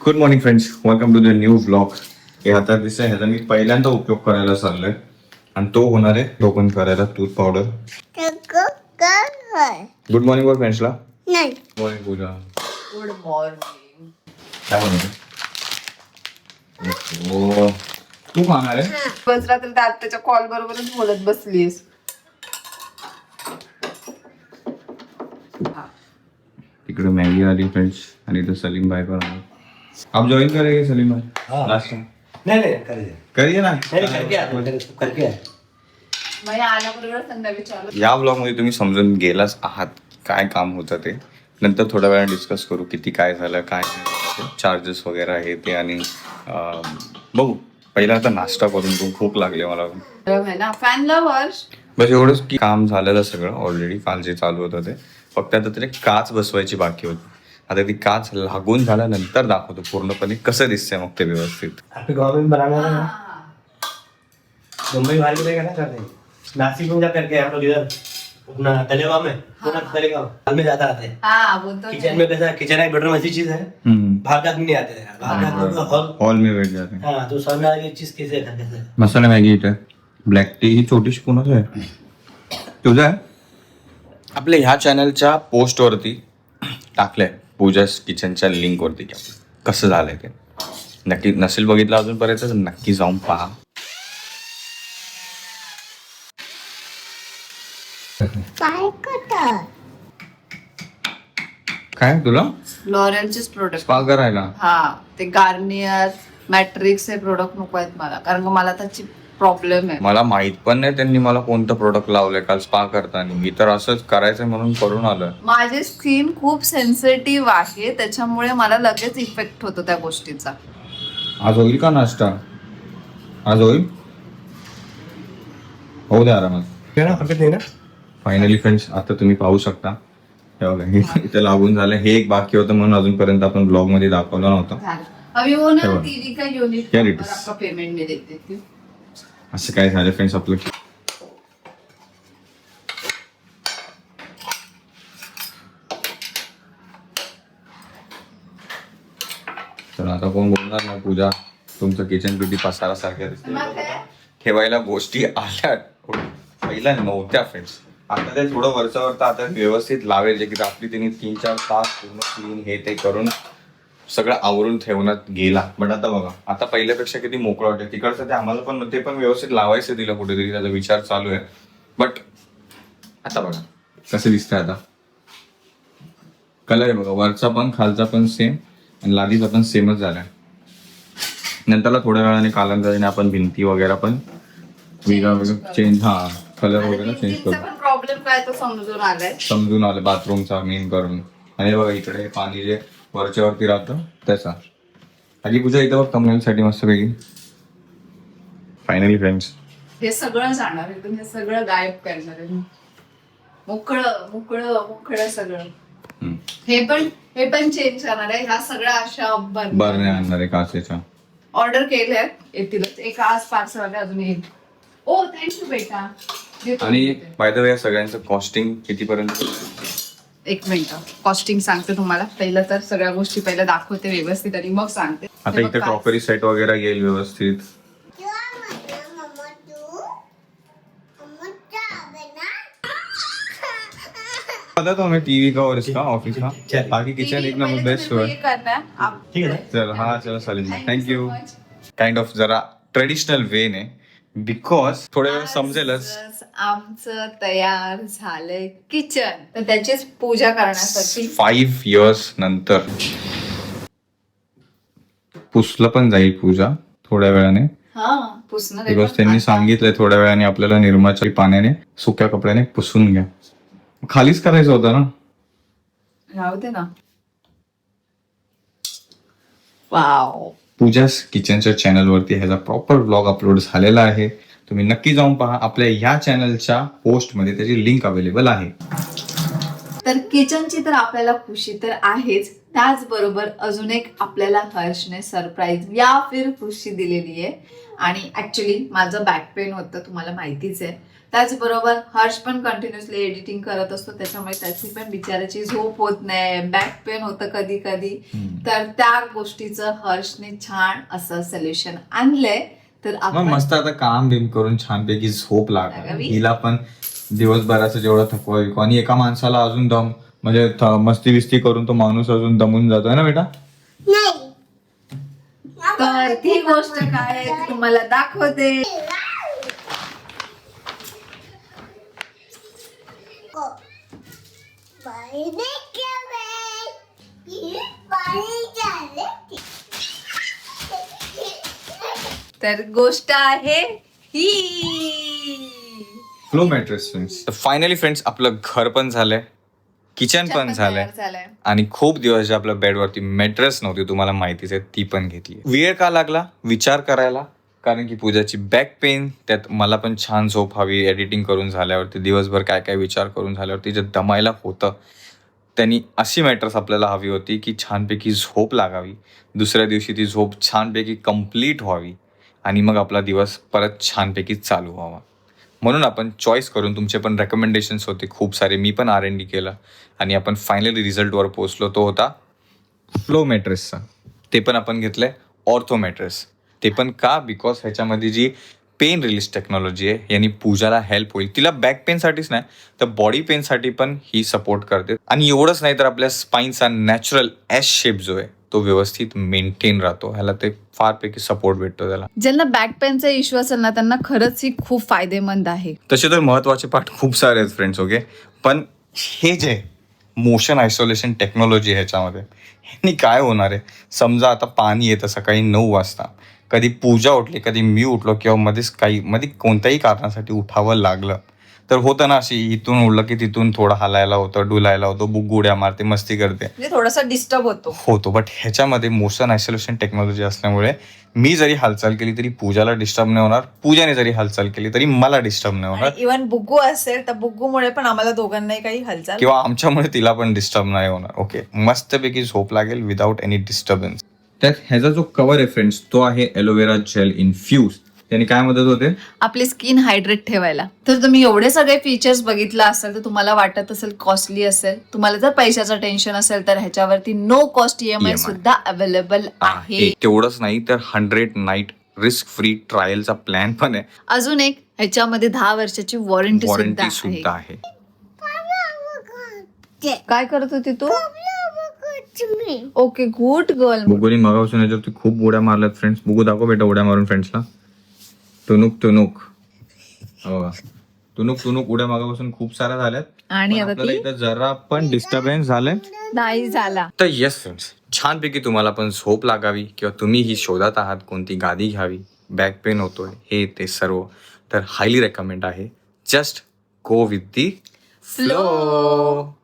Good morning friends, welcome to the new vlog. हे आता दिसतंय ह्याचा मी पहिल्यांदा उपयोग करायला चाललोय आणि तो होणार आहे टोपन करायला टूथ पावडर. गुड मॉर्निंग वर फ्रेंड्सला. नाही. मॉर्निंग पूजा. Good morning. काय म्हणते? हो, तू खाणार आहे? बस रात्री त्याच्या कॉल बरोबरच बोलत बसलीस. तिकडे मॅगी आली फ्रेंड्स आणि इथं सलीम भाई पण आले. आप ज्वाइन करेंगे सलीम भाई? नाश्ता नहीं करिए ना. करके आए. मी आल्याबरोबर त्यांना विचारलं. या ब्लॉग मध्ये तुम्ही समजून गेलाच आहात काय काम होतं ते. नंतर थोड्या वेळाने डिस्कस करू किती काय झालं, काय चार्जेस वगैरे आहे ते. आणि बघू पहिला आता नाश्ता करून खूप लागले मला. Fan lovers. बस एवढंच की काम झालेलं सगळं ऑलरेडी. काल जे चालू होतं ते फक्त आता तरी काच बसवायची बाकी होती. आता ती काच लागून झाल्यानंतर दाखवतो पूर्णपणे कसं दिसतंय मग ते व्यवस्थित. आपके गाँव में भी बनाना है ना. मुंबई वाले रहेगा ना कर देंगे. नासिक में जा करके हम लोग इधर अपना तलेगांव में पूरा तलेगांव हाल में ज्यादा आते हैं. हा बोलतो. किचन में कैसा, किचन एक बेडरूम ऐसी चीज है बाहर का आदमी नहीं आते हैं. बाहर का आदमी तो हॉल. में बैठ जाते हैं. हाँ तो सामने आगे चीज कैसे है कैसे. मसाला मॅगी इथं ब्लॅक टी ही छोटी स्पूनच आहे. तुझं आहे? आपल्या ह्या चॅनलच्या पोस्टवरती टाकलंय पूजा किचनच्या लिंकवरती की कसं झालंय ते. नक्की नसेल बघितलं अजूनपर्यंत तर नक्की जाऊन पहा. काय तुला लॉरेलचेच प्रोडक्ट. स्पा करायला? हा ते गार्नियर मॅट्रिक्स हे प्रोडक्ट नको आहेत मला, कारण का मला त्याची प्रॉब्लेम आहे. मला माहित पण नाही त्यांनी मला कोणतं प्रोडक्ट लावलंय काल स्पा करताना. मी तर असंच करायचंय म्हणून करून आलोय. माझी स्किन खूप सेन्सिटिव्ह आहे, त्याच्यामुळे मला लगेच इफेक्ट होतो त्या गोष्टीचा. आज होईल का नाश्ता? आज होईल? होऊ द्या आरामात. हरकत नहीं ना. फायनली फ्रेंड्स आता तुम्ही पाहू शकता हे बघा, हे इथं लागून झालं. हे एक बाकी होतं म्हणून अजूनपर्यंत आपण ब्लॉग मध्ये दाखवलं नव्हतं. अभी वो ना तेव्हा. टीवी का यूनिट क्या रेट? आपका पेमेंट में देख देती हूँ. असं काय झालं फ्रेंड्स आपलं. तर आता कोण बोलणार नाही. पूजा तुमचं किचन ब्युटी पसारा सारख्या दिसते. मग काय? ठेवायला गोष्टी आल्या पहिला नव्हत्या फ्रेंड्स. आता ते थोडं वरच्यावर तर आता व्यवस्थित लावेल. जे की रात्री त्यांनी 3-4 तास पूर्ण क्लीन हे ते करून सगळं आवरून ठेवण्यात गेला. बट आता बघा आता पहिल्यापेक्षा किती मोकळं वाटतं. तिकडचं ते आम्हाला पण ते पण व्यवस्थित लावायचं दिलं कुठेतरी. त्याचा विचार चालू आहे. बट आता बघा कसं दिसतंय. आता कलर आहे बघा, वरचा पण खालचा पण सेम आणि लादीचा पण सेमच झालाय. नंतरला थोड्या वेळाने कालांतराने आपण भिंती वगैरे पण चेंज कलर वगैरे चेंज करू. प्रॉब्लेम काय तो समजून आलाय. समजून आलं बाथरूमचा मेन करून. आणि बघा इकडे पाणी जे वरच्या वरती राहतं त्याचा. आधी पूजा इथं बघ कमरेसाठी मस्त पैकी. फायनली फ्रेंड्स हे सगळं जाणार आहे, तुम्ही हे सगळं गायब करणार आहे. मोकळं मोकळं मोकळं सगळं. हे पण चेंज करणार आहे. ह्या सगळ्या अशा बरण्या आणणार आहे काचेच्या. ऑर्डर केल्या येतीलच. एक आज पार्सल आले, अजून एक. ओ थँक्यू बेटा. देतो आणि मी ते. बाय द वे सगळ्यांचं कॉस्टिंग कितीपर्यंत? एक मिनिट कॉस्टिंग सांगते तुम्हाला. पहिलं तर सगळ्या गोष्टी पहिलं दाखवते व्यवस्थित आणि मग सांगते. आता हे बघ इथे काय. क्रॉकरी सेट वगैरे येईल व्यवस्थित. पता तो हमें टीवी का और इसका ऑफिस का बाकी किचन एक नंबर बेस्ट हुआ. हे करणार. ठीक है ना. चल हा चलो Salim Thank you thank you. so much. Kind of जरा ट्रेडिशनल वे ने बिकॉज थोड्या वेळ समजेलच. आजच आमचं तयार झालंय किचन, तर त्याचीच पूजा करण्यासाठी 5 years नंतर पुसलं पण जाईल पूजा थोड्या वेळाने. हा पुसणं ते बिकॉज पण त्यांनी आता. सांगितलंय थोड्या वेळाने आपल्याला निरमाच्या पाण्याने सुक्या कपड्याने पुसून घ्या. खालीच करायचं होतं ना. राहू दे ना. वाव. पूजास किचनच्या चॅनलवरती ह्याचा प्रॉपर व्लॉग अपलोड झालेला आहे. तुम्ही नक्की जाऊन पहा. आपल्या ह्या चॅनलच्या पोस्टमध्ये त्याची लिंक अवेलेबल आहे. तर किचनची तर आपल्याला खुशी तर आहेच, त्याचबरोबर अजून एक आपल्याला हर्षने सरप्राईज या फिर खुशी दिलेली आहे. आणि ऍक्च्युली माझं बॅक पेन होतं, तुम्हाला माहितीच आहे. त्याचबरोबर हर्ष पण कंटिन्युअसली एडिटिंग करत असतो, त्याच्यामुळे त्याची पण बिचाराची झोप होत नाही, बॅक पेन होतं कधी कधी. तर त्या गोष्टीचं हर्षने छान असं सोल्युशन आणलंय. तर मग आपण मस्त आता काम बिम करून छानपैकी झोप लागावी. लागावी. हिला पण दिवसभराचं जेवढं थकवा विकवा, आणि एका माणसाला अजून दम म्हणजे मस्ती बिस्ती करून तो माणूस अजून दमून जातोय ना बेटा. तर ती गोष्ट काय आहे ती तुम्हाला दाखवते. तर गोष्ट आहे ही floor mattress friends. Finally friends आपलं घर पण झालंय, किचन पण झालंय, झालंय. आणि खूप दिवस जे आपल्या बेडवरती मॅट्रेस नव्हती तुम्हाला माहितीच आहे ती पण घेतली. वेळ का लागला विचार करायला, कारण की पूजाची बॅक पेन, त्यात मला पण छान झोप हवी. एडिटिंग करून झाल्यावरती दिवसभर काय काय विचार करून झाल्यावरती जे दमायला होतं, त्यांनी अशी मॅट्रेस आपल्याला हवी होती की छानपैकी झोप लागावी, दुसऱ्या दिवशी ती झोप छानपैकी कंप्लीट व्हावी, आणि मग आपला दिवस परत छानपैकी चालू व्हावा. म्हणून आपण चॉईस करून, तुमचे पण रेकमेंडेशन्स होते खूप सारे, मी पण R&D केलं, आणि आपण फायनली रिझल्टवर पोहोचलो. तो होता फ्लो मॅट्रेसचा. ते पण आपण घेतलंय ऑर्थो मॅट्रेस. ते पण का, बिकॉज ह्याच्यामध्ये जी पेन रिलीज टेक्नॉलॉजी आहे यांनी पूजाला हेल्प होईल. तिला बॅक पेनसाठीच नाही तर बॉडी पेनसाठी पण ही सपोर्ट करते. आणि एवढंच नाही तर आपल्या स्पाईनचा नॅचरल एस शेप जो आहे तो व्यवस्थित मेंटेन राहतो. ह्याला ते फारपैकी सपोर्ट भेटतो त्याला. ज्यांना बॅक पेनचा इश्यू असेल ना त्यांना खरंच ही खूप फायदेमंद आहे. तसे तर महत्त्वाचे पार्ट खूप सारे आहेत फ्रेंड्स. ओके, पण हे जे मोशन आयसोलेशन टेक्नॉलॉजी ह्याच्यामध्ये, ह्यांनी काय होणार आहे, समजा आता पाणी येतं सकाळी 9 वाजता, कधी पूजा उठली, कधी मी उठलो, किंवा मध्ये कोणत्याही कारणासाठी उठावं लागलं, तर होतं ना अशी, इथून उडलं की तिथून थोडं हलायला होतं, डुलायला होतं, गुड्या मारते, मस्ती करते, म्हणजे थोडासा डिस्टर्ब होतो. बट ह्याच्यामध्ये मोशन आयसोलेशन टेक्नॉलॉजी असल्यामुळे मी जरी हालचाल केली तरी पूजाला डिस्टर्ब नाही होणार, पूजाने जरी हालचाल केली तरी मला डिस्टर्ब नाही होणार, इव्हन बुग्गू असेल तर बुग्गूमुळे पण आम्हाला दोघांनाही काही हालचाल किंवा आमच्यामुळे तिला पण डिस्टर्ब नाही होणार. ओके, मस्तपैकी झोप लागेल विदाउट एनी डिस्टर्बन्स. त्यात ह्याचा जो कव्हर आहे फ्रेंड्स तो आहे एलोवेरा जेल इन्फ्यूज. त्याने काय मदत होते, आपली स्किन हायड्रेट ठेवायला. तर तुम्ही एवढे सगळे फीचर्स बघितला असेल तर तुम्हाला वाटत असेल कॉस्टली असेल. तुम्हाला जर पैशाचं टेन्शन असेल तर ह्याच्यावरती नो कॉस्ट EMI सुद्धा अवेलेबल आहे. तेवढंच नाही तर 100 नाईट रिस्क फ्री ट्रायलचा प्लॅन पण आहे. अजून एक ह्याच्यामध्ये 10 वर्षाची वॉरंटी सुद्धा आहे. काय करत होती तू? Okay, good girl. बुगुनी मगापासून याच्यावरती खूप उड्या मारल्यात फ्रेंड्स. बुगू दाखव बेटा उड्या मारून फ्रेंड्सला. तुनुक तुनुक तुनुक तुनुक उड्या मागापासून खूप साऱ्या झाल्यात, आणि आता आपल्याला ती इथं जरा पण डिस्टर्बन्स झालंय नाही झाला. तर येस फ्रेंड्स, छानपैकी तुम्हाला पण झोप लागावी किंवा तुम्ही ही शोधात आहात कोणती गादी घ्यावी, बॅक पेन होतोय, हे ते सर्व, तर हायली रेकमेंड आहे. Just go with the flow.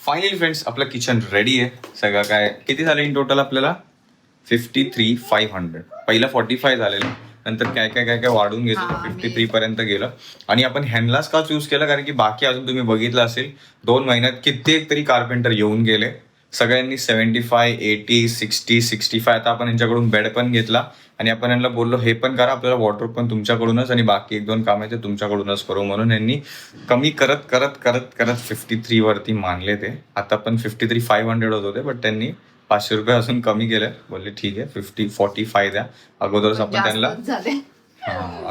Finally friends आपलं किचन रेडी आहे. सगळं काय किती झालं इन टोटल आपल्याला 53,500. पहिला 45 झालेलं, नंतर काय काय काय काय वाढून घेतलं 53 पर्यंत गेलं. आणि आपण ह्यांनाच का चूज केलं, कारण की बाकी अजून तुम्ही बघितलं असेल 2 महिन्यात कित्येक तरी कार्पेंटर येऊन गेले. सगळ्यांनी 75, 80, 60, 65. आता आपण यांच्याकडून बेड पण घेतला आणि आपण यांना बोललो हे पण करा, आपल्याला वॉर्डरोब पण तुमच्याकडूनच आणि बाकी 1-2 काम आहे ते तुमच्याकडूनच करू. म्हणून यांनी कमी करत करत करत करत 53 वरती मानले ते. आता पण 53,500 होत होते, बट त्यांनी 500 रुपये अजून कमी केले. बोलले ठीक आहे 45 द्या. अगोदरच आपण त्यांना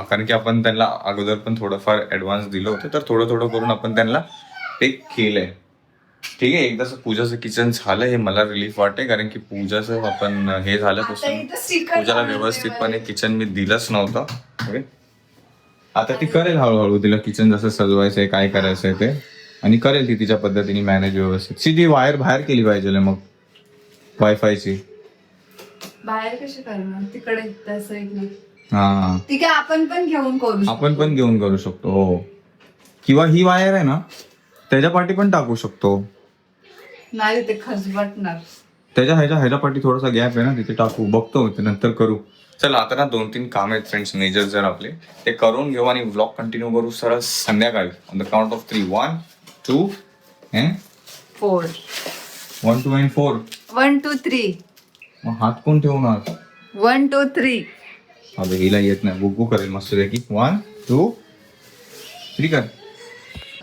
कारण की आपण त्यांना अगोदर पण थोडंफार ऍडव्हान्स दिलं होतं, तर थोडं थोडं करून आपण त्यांना पे केलंय. ठीक आहे, एकदाच पूजाचं किचन झालं हे मला रिलीफ वाटते, कारण की पूजाचं आपण हे झाल्यापासून पूजाला व्यवस्थितपणे किचन मी दिलंच नव्हतं. ओके, आता ती करेल हळूहळू, तिला किचन जसं सजवायचंय काय करायचंय ते, आणि करेल ती तिच्या पद्धतीने मॅनेज व्यवस्थित. ती वायर बाहेर केली पाहिजे मग वायफायची. बाहेर कशी करणार तिकडे तसं. हा ठीक आहे, आपण पण घेऊन करू शकतो. हो, किंवा ही वायर आहे ना त्याच्या पाठी पण टाकू शकतो. नाही ते खचबटणार. त्याच्या ह्याच्या पाठी थोडासा गॅप आहे ना, तिथे टाकू. बघतो ते नंतर करू. चला आता ना 2-3 काम आहेत फ्रेंड्स मेजर जर आपले, ते करून घेऊ आणि व्लॉग कंटिन्यू करू सरळ संध्याकाळी. On the count of 3, 1, 2 and 4. 1, 2 and 4. 1, 2, 3. मग हात कोण ठेवणार? 1, 2, 3. आता हिला येत नाही, बुकू करेल मस्त पैकी. 1 2 3 कर.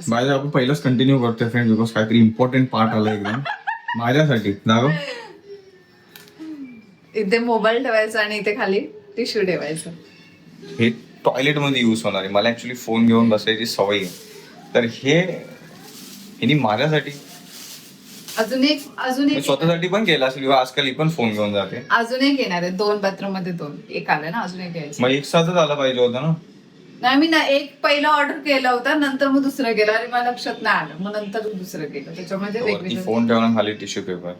बाय आपण पहिलंच कंटिन्यू करतोय फ्रेंड, बिकॉज काहीतरी इम्पॉर्टंट पार्ट आला एकदम माझ्यासाठी. दाखव. इथे मोबाईल ठेवायचा आणि इथे खाली टिश्यू ठेवायचं. हे टॉयलेट मध्ये यूज होणार आहे. मला ऍक्च्युली फोन घेऊन बसायची सवय आहे, तर हे माझ्यासाठी अजून एक मी स्वतःसाठी पण केलं असेल किंवा आजकाल ही पण फोन घेऊन जाते. अजून एक येणार आहे. 2 बाथरूम मध्ये 2 एक आलं ना, अजून एक यायचं. मग एक साथच आला पाहिजे होता ना. नाही मी ना एक पहिला ऑर्डर केला होता, नंतर मग दुसरं केलं आणि मला लक्षात नाही आलं, मग नंतर दुसरं केलं. त्याच्यामध्ये वरती वेगवेगळं फोन ठेवला, खाली tissue paper.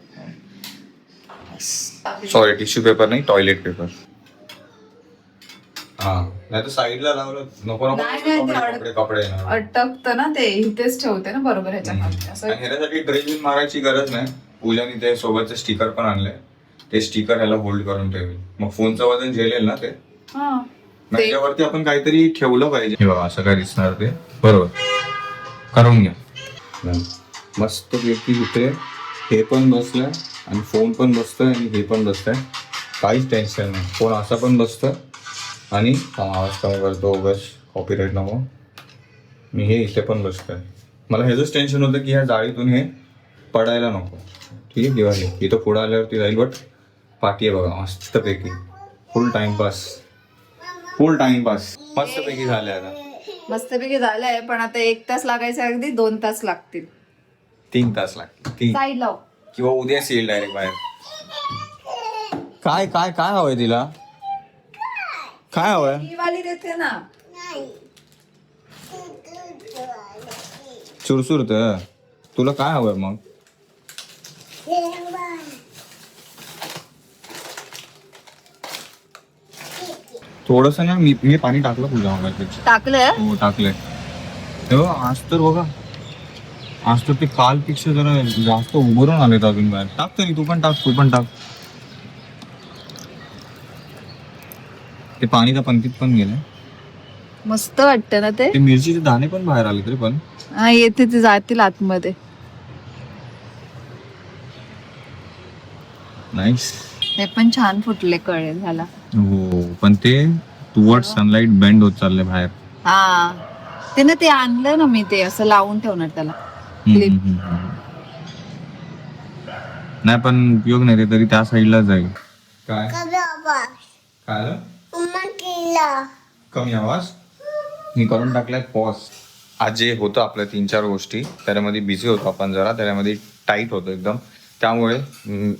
Sorry, tissue paper नाही, टॉयलेट पेपर. हा नाही तर साईडला लावलं. नको नाही, नाही, ते कपडे कपडे येणार. अटकतं ना ते, इथेच ठेवते ना बरोबर ह्याच्यामध्ये असं. आणि ह्याच्यासाठी ड्रेसिंग मारायची गरज नाही. पूजाने ते सोबतचे स्टिकर पण आणले, ते स्टिकर ह्याला होल्ड करून ठेवेल. मग फोनचं वजन झेलेल ना ते. हा ते त्याच्यावरती आपण काहीतरी ठेवलं पाहिजे. हे बघा, असं काय दिसणार ते. बरोबर करून घ्या. मस्त पैकी इथे हे पण बसलंय आणि फोन पण बसतोय आणि हे पण बसतंय. काहीच टेन्शन नाही. फोन असा पण बसतं आणि आवाज कमी करतो, बस कॉपीराईट नको. मी हे इथे पण बसतोय. मला ह्याचंच टेन्शन होतं की ह्या जाळीतून हे पडायला नको. ठीक आहे, किंवा हे इथं पुढं आल्यावरती राहील. बट पाठी आहे बघा मस्तपैकी. फुल टाइमपास मस्तपैकी झाले. आता मस्तपैकी झालंय, पण आता 1 तास लागायचं, अगदी 2 तास लागतील. 3 तास लागतील. साईड लाव. किंवा उद्याच येईल डायरेक्ट बाहेर. काय काय काय हवंय तिला? काय हवंय? ही वाली देते ना. चुरचुरत. तुला काय हवंय मग? थोडस ना, मी पाणी टाकलं पूजा मग. टाकलंय. हो टाकलंय. हे बघ, आज तर बघा, आज तर ते कालपेक्षा जरा जास्त उभरून आलेत अजून बाहेर. टाक तरी, तू पण टाक. ते पाणी त्या पंक्तीत पण गेलंय. मस्त वाटतं ना ते. ते मिरचीचे दाणे पण बाहेर आले तरी पण. हा येते ते जातील आतमध्ये. नाईस. ते पण छान फुटले, कळेल झाला. हो, पण ते टुवर्ड सनलाइट बेंड होत चालले बाहेर. हा ते ना, ते आणलं ना मी, ते असं लावून ठेवणार त्याला. नाही पण उपयोग नाही, ते तरी त्या साईडला जाईल. काय काय कमी आवाज. मी करून टाकलाय पॉज. आज जे होतं आपल्या 3-4 गोष्टी, त्याच्यामध्ये बिझी होतो आपण जरा, त्याच्यामध्ये टाईट होतो एकदम. त्यामुळे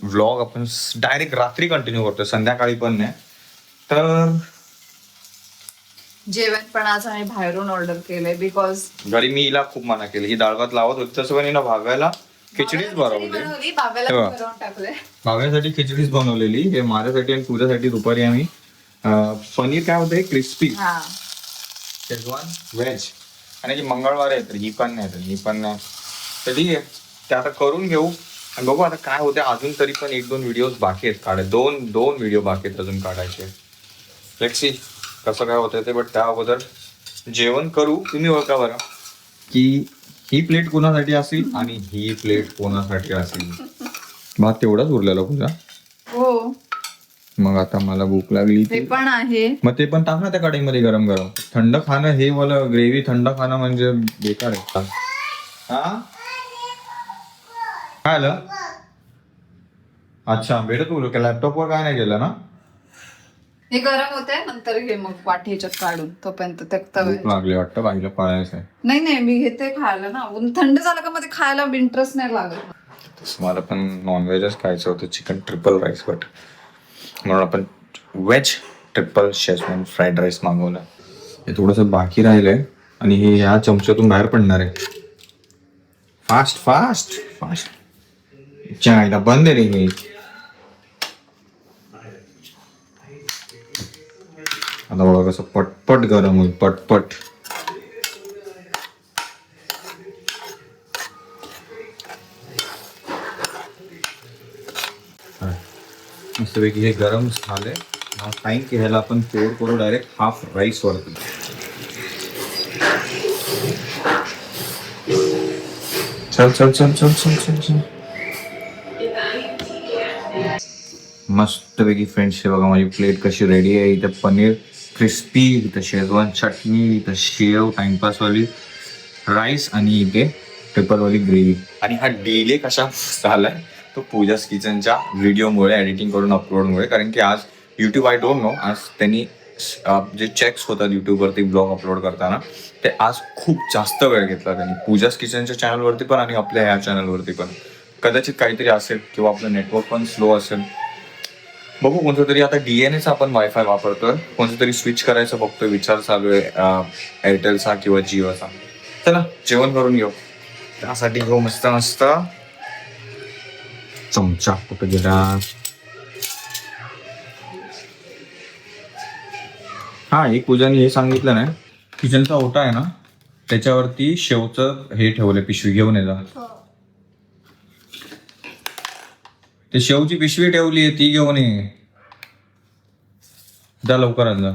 व्लॉग आपण डायरेक्ट रात्री कंटिन्यू करतो, संध्याकाळी पण नाही. तर जेवण पण आज आम्ही बाहेरून ऑर्डर केलंय, बिकॉज घरी मी हिला खूप मना केली. ही डाळ भात लावत होती, तसं पण हिनं भागायला खिचडीच बनवली. भाव्यासाठी खिचडीच बनवलेली. हे माझ्यासाठी आणि तुझ्यासाठी दुपारी आम्ही पनीर काय होतं, क्रिस्पी शेजवान व्हेज. आणि जी मंगळवार आहे तर ही पण नाही, तर ठीक आहे, ते आता करून घेऊ आणि बघू आता काय होते. अजून तरी पण 1-2 व्हिडिओज बाकी आहेत काढायचे. दोन व्हिडिओ बाकी आहेत अजून काढायचे. लेट्स सी कसं काय होतंय ते. बट त्या अगोदर जेवण करू. तुम्ही ओळखा बरं की ही प्लेट कोणासाठी असेल आणि ही प्लेट कोणासाठी असेल. भात तेवढाच उरलेला पूजा. हो, मग आता मला भूक लागली. ते पण आहे. मग ते पण टाक ना त्या कढईमध्ये गरम गरम. थंड खाणं हे मला ग्रेव्ही थंड खाणं म्हणजे बेकार आहे. हा काय आलं? अच्छा भेटत बोलू का? लॅपटॉपवर काय नाही केलं ना? हे गरम होते, नंतर घे मग वाटी ह्याच्यात काढून. तोपर्यंत भूक लागली वाटतं, बाईला पळायचं आहे. नाही मी घेते खायला ना. थंड झालं का मध्ये खायला इंटरेस्ट नाही लागत. तसं मला पण नॉनव्हेजच खायचं होतं, चिकन ट्रिपल राईस. बट म्हणून आपण veg triple Schezwan fried rice मागवलं. हे थोडंसं बाकी राहिलंय आणि हे ह्या चमच्यातून बाहेर पडणार आहे. Fast fast fast. चायला बंद आहे रे मी. आता बघा कसं पटपट गरम होईल, पटपट. मस्तपैकी हे गरम झाले. टाइम की ह्याला आपण पोर करू डायरेक्ट हाफ राईस वरती. चल चल चल चल चल चल चल. मस्तपैकी फ्रेंड्स हे बघा माझी प्लेट कशी रेडी आहे. इथं पनीर क्रिस्पी, इथं शेजवान चटणी, इथं शेव टाइमपासवाली राईस आणि इथे पेपरवाली ग्रेव्ही. आणि हा डिले कशा झालाय तो पूजास किचनच्या व्हिडिओमुळे, एडिटिंग करून अपलोडमुळे. कारण की आज यूट्यूब आय डोंट नो, आज त्यांनी जे चेक्स होतात यूट्यूबवरती ब्लॉग अपलोड करताना ते आज खूप जास्त वेळ घेतला त्यांनी, पूजास किचनच्या चॅनलवरती पण आणि आपल्या ह्या चॅनलवरती पण. कदाचित काहीतरी असेल किंवा आपलं नेटवर्क पण स्लो असेल. बघू कोणतं तरी. आता डीएनएचा आपण वायफाय वापरतोय, कोणतं तरी स्विच करायचं बघतोय, विचार चालू आहे एअरटेलचा किंवा जिओचा. चला जेवण करून घेऊ. त्यासाठी घेऊ मस्त मस्त चमचा. कुठं गेला? हा, एक पूजाने हे सांगितलं ना, किचनचा ओटा आहे ना त्याच्यावरती शेवचं हे ठेवलंय, पिशवी घेऊन येतात. ते शेवची पिशवी ठेवली ती घेऊन ये जा लवकर आज जा.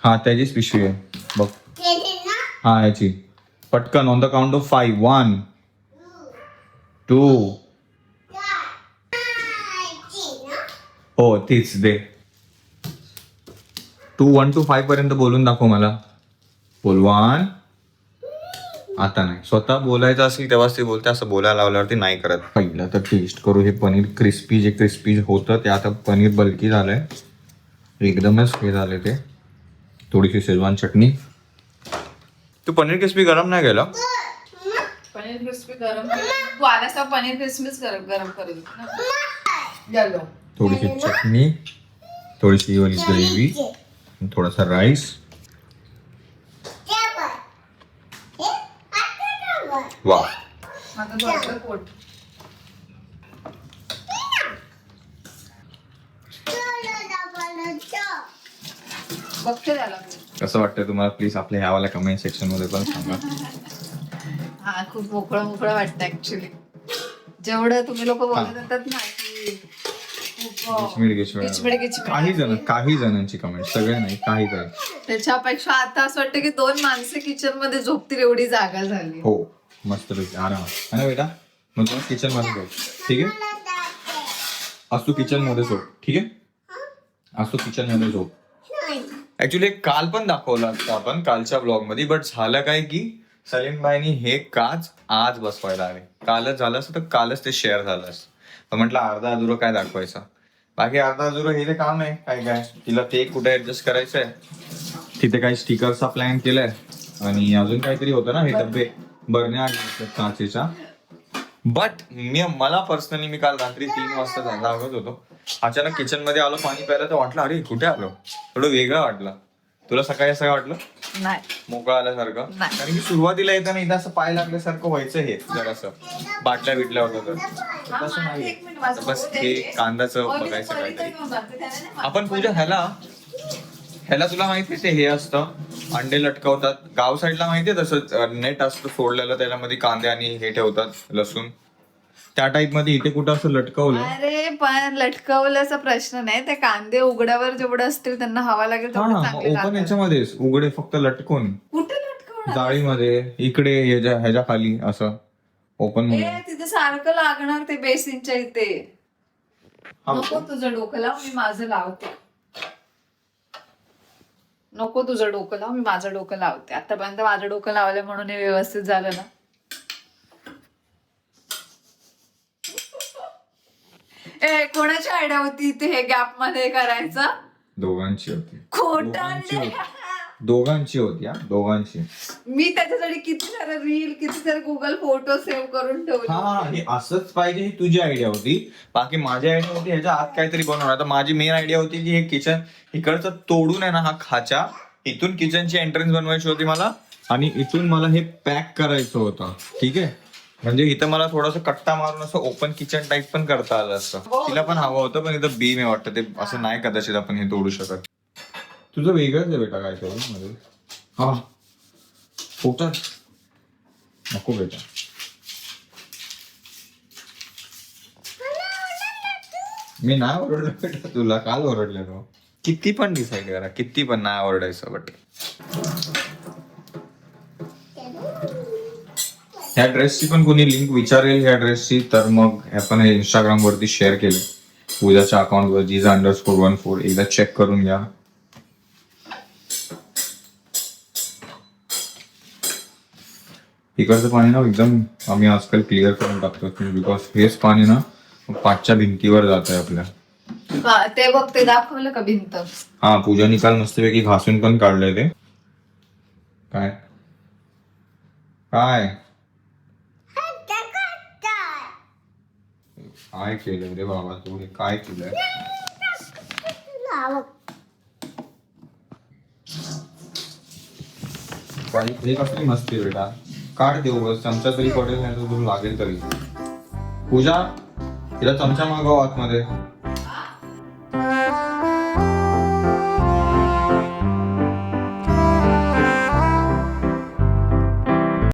हा त्याचीच पिशवी आहे बघ. हा याची. पटकन ऑन द काउंट ऑफ 5. 1 2. हो तीच दे. तू 1 to 5 पर्यंत बोलून दाखव मला. बोल 1. आता नाही, स्वतः बोलायचं असेल तेव्हाच ते बोलते, असं बोलायला लावल्यावरती नाही करत. पहिलं तर टेस्ट करू हे पनीर क्रिस्पी. जे क्रिस्पी होतं ते आता पनीर बल्की झालंय, एकदमच हे झाले ते. थोडीशी शेजवान चटणी. तू पनीर क्रिस्पी गरम नाही केलं? पनीर क्रिस्पी गरम तू आल्यास पनीर क्रिस्पीच गरम करेल. थोडीशी चटणी, थोडीशी वाली ग्रेव्ही, थोडासा राईस. वा. माझं भरपूर पोट. बघते त्याला. कसं वाटतंय तुम्हाला? प्लीज आपल्या ह्यावाल्या कमेंट सेक्शन मध्ये पण सांगा. हा, खूप मोकळं मोकळं वाटतं ऍक्च्युली. जेवढं तुम्ही लोक बोलत होतात ना की खूप काही जणांची कमेंट, सगळे नाही, काही जण. त्याच्यापेक्षा आता असं वाटतं की 2 माणसं किचन मध्ये झोपतील एवढी जागा झाली. हो मस्त पैकी आरामात. है ना बेटा? मग तू किचन मध्ये झोप, ठीक आहे? आज तू किचन मध्ये झोप, ठीक आहे? आज तू किचन मध्ये झोप. ऍक्च्युली काल पण दाखवलं असतं आपण कालच्या ब्लॉग मध्ये, बट झालं काय की सलीम भाईनी हे काच आज बसवायला आले. कालच झालं असतं तर कालच ते शेअर झालं असतं. तर म्हटलं अर्धा अधुरं काय दाखवायचं. बाकी अर्धा अधुरं हे ते काम आहे. काय तिला ते कुठे ऍडजस्ट करायचंय, तिथे काही स्टिकरचा प्लॅन केलाय आणि अजून काहीतरी होतं ना, हे डब्बे बरण्या काचेच्या. बट मला पर्सनली मी काल रात्री 3 वाजता जागत होतो. अचानक किचन मध्ये आलो पाणी प्यायला तर वाटलं अरे कुठे आलो, थोडं वेगळं वाटलं. तुला सकाळी असं वाटलं? नाही, मोकळं आल्यासारखं. नाही. कारण की सुरुवातीला येताना इथं असं पाय लागल्यासारखं व्हायचं, हे जरासं बाटल्या बिटल्या होतं तर तसं नाही. बस हे कांद्याचं बघायचं काहीतरी. आपण पूजा ह्याला तुला माहितीये ते हे असतं, अंडे लटकवतात. गाव साईडला माहितीये तसं नेट असतं सोडलेलं, त्याच्यामध्ये कांदे आणि हे ठेवतात, लसूण. त्या टाइप मध्ये इथे कुठं असं लटकवलं? अरे पण लटकवल्याचा प्रश्न नाही. ते कांदे उघड्यावर जेवढं असतील त्यांना हवा लागेल तेवढं चांगले ओपन लागतात. याच्यामध्येच उघडे फक्त लटकून कुठे लटकवणार? जाळीमध्ये इकडे ह्याच्या खाली असं ओपन मध्ये. तिथे सारखं लागणार ते बेसिनच्या इथे. नको तुझं डोकं लाव, मी माझं लावते. नको तुझं डोकं लाव, मी माझं डोकं लावते. आतापर्यंत माझं डोकं लावलं म्हणून हे व्यवस्थित झालं ना. कोणाची आयडिया होती इथे हे गॅप मध्ये करायचं? दोघांची होती. खोटा दोघांची होती. दोघांची. मी त्याच्यासाठी किती सारे रील, किती सारे गुगल फोटो सेव्ह करून ठेवले. हे असंच पाहिजे, ही तुझी आयडिया होती. बाकी माझी आयडिया होती ह्याच्या आत काहीतरी बनवणार. तर माझी मेन आयडिया होती की हे किचन इकडचं तोडून आहे ना, हा खाचा इथून किचनची एंट्रन्स बनवायची होती मला, आणि इथून मला हे पॅक करायचं होतं. ठीक आहे, म्हणजे इथं मला थोडंसं कट्टा मारून असं ओपन किचन टाईप पण करता आलं असतं. तिला पण हवं होतं, पण इथं बीम आहे वाटतं, ते असं नाही कदाचित आपण हे तोडू शकत. तुझं वेगळंच आहे बेटा काहीतरी मध्ये. हा पोटात नको बेटा. मी नाही ओरडलो बेटा तुला, काल ओरडलेलो. किती पण डिसाईड करा, किती पण नाही ओरडायचं. बट ह्या ड्रेसची पण कोणी लिंक विचारेल ह्या ड्रेसची तर मग आपण हे इंस्टाग्राम वरती शेअर केले पूजाच्या अकाउंटवर jiza_14 एकदा चेक करून घ्या. इकडचं पाणी ना एकदम आम्ही आजकाल क्लिअर करून टाकतो बिकॉज हेच पाणी ना पाचच्या भिंतीवर जात आहे आपल्या. ते बघ ते दाखवलं का भिंत? हा पूजा निकाल मस्तपैकी घासून पण काढलंय ते. काय काय काय केलंय रे बाबा तू? हे काय केलंय? हे कसली मस्ती बेटा. काढ देऊ बस चमचा तरी पडेल नाही तर तुला लागेल तरी. पूजा तिला चमचा मागव आतमध्ये.